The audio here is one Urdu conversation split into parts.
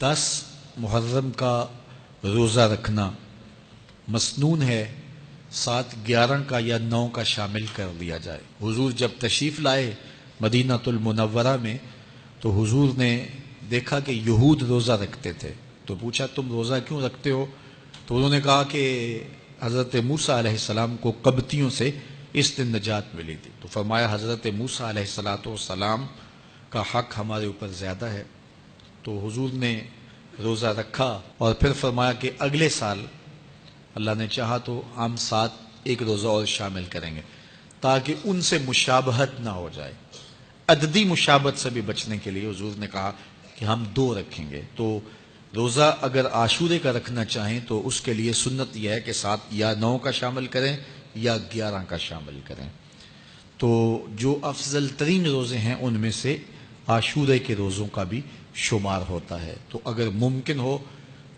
10 محرم کا روزہ رکھنا مسنون ہے، ساتھ 11 کا یا 9 کا شامل کر دیا جائے۔ حضور جب تشریف لائے مدینہ المنورہ میں تو حضور نے دیکھا کہ یہود روزہ رکھتے تھے، تو پوچھا تم روزہ کیوں رکھتے ہو؟ تو انہوں نے کہا کہ حضرت موسیٰ علیہ السلام کو قبطیوں سے اس دن نجات ملی تھی۔ تو فرمایا حضرت موسیٰ علیہ السلام کا حق ہمارے اوپر زیادہ ہے۔ تو حضور نے روزہ رکھا اور پھر فرمایا کہ اگلے سال اللہ نے چاہا تو ہم ساتھ ایک روزہ اور شامل کریں گے، تاکہ ان سے مشابہت نہ ہو جائے۔ عددی مشابہت سے بھی بچنے کے لیے حضور نے کہا کہ ہم 2 رکھیں گے۔ تو روزہ اگر عاشورے کا رکھنا چاہیں تو اس کے لیے سنت یہ ہے کہ ساتھ یا 9 کا شامل کریں یا 11 کا شامل کریں۔ تو جو افضل ترین روزے ہیں ان میں سے عاشورے کے روزوں کا بھی شمار ہوتا ہے۔ تو اگر ممکن ہو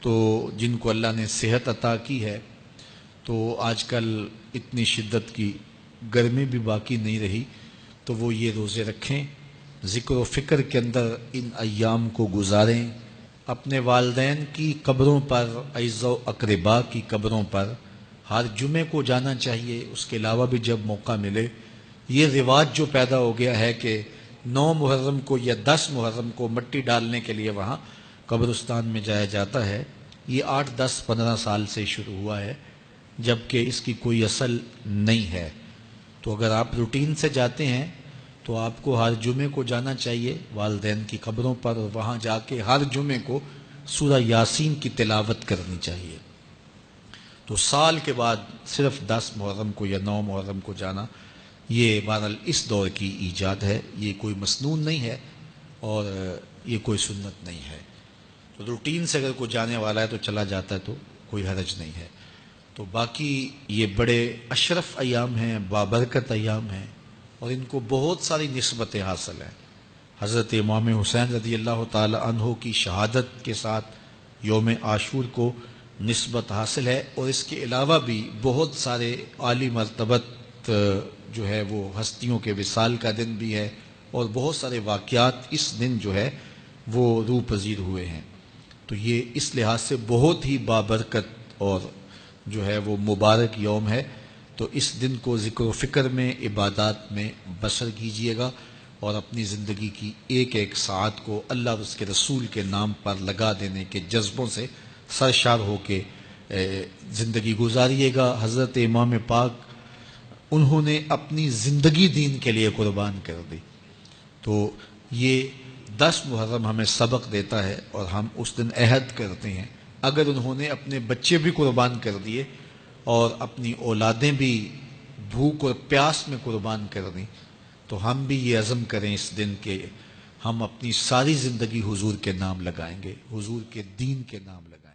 تو جن کو اللہ نے صحت عطا کی ہے، تو آج کل اتنی شدت کی گرمی بھی باقی نہیں رہی، تو وہ یہ روزے رکھیں، ذکر و فکر کے اندر ان ایام کو گزاریں، اپنے والدین کی قبروں پر، اعزاء و اقرباء کی قبروں پر ہر جمعے کو جانا چاہیے۔ اس کے علاوہ بھی جب موقع ملے، یہ رواج جو پیدا ہو گیا ہے کہ 9 محرم کو یا 10 محرم کو مٹی ڈالنے کے لیے وہاں قبرستان میں جایا جاتا ہے، یہ 8 10 15 سال سے شروع ہوا ہے، جبکہ اس کی کوئی اصل نہیں ہے۔ تو اگر آپ روٹین سے جاتے ہیں تو آپ کو ہر جمعے کو جانا چاہیے والدین کی قبروں پر، اور وہاں جا کے ہر جمعے کو سورہ یاسین کی تلاوت کرنی چاہیے۔ تو سال کے بعد صرف 10 محرم کو یا 9 محرم کو جانا، یہ بہرحال اس دور کی ایجاد ہے، یہ کوئی مسنون نہیں ہے اور یہ کوئی سنت نہیں ہے۔ تو روٹین سے اگر کوئی جانے والا ہے تو چلا جاتا ہے تو کوئی حرج نہیں ہے۔ تو باقی یہ بڑے اشرف ایام ہیں، بابرکت ایام ہیں، اور ان کو بہت ساری نسبتیں حاصل ہیں۔ حضرت امام حسین رضی اللہ تعالی عنہ کی شہادت کے ساتھ یوم عاشور کو نسبت حاصل ہے، اور اس کے علاوہ بھی بہت سارے عالی مرتبت جو ہے وہ ہستیوں کے وصال کا دن بھی ہے، اور بہت سارے واقعات اس دن جو ہے وہ روح پذیر ہوئے ہیں۔ تو یہ اس لحاظ سے بہت ہی بابرکت اور جو ہے وہ مبارک یوم ہے۔ تو اس دن کو ذکر و فکر میں، عبادات میں بسر کیجئے گا، اور اپنی زندگی کی ایک ایک ساعت کو اللہ اور اس کے رسول کے نام پر لگا دینے کے جذبوں سے سرشار ہو کے زندگی گزاریے گا۔ حضرت امام پاک انہوں نے اپنی زندگی دین کے لیے قربان کر دی۔ تو یہ 10 محرم ہمیں سبق دیتا ہے، اور ہم اس دن عہد کرتے ہیں اگر انہوں نے اپنے بچے بھی قربان کر دیے اور اپنی اولادیں بھی بھوک اور پیاس میں قربان کر دیں، تو ہم بھی یہ عزم کریں اس دن کہ ہم اپنی ساری زندگی حضور کے نام لگائیں گے، حضور کے دین کے نام لگائیں گے۔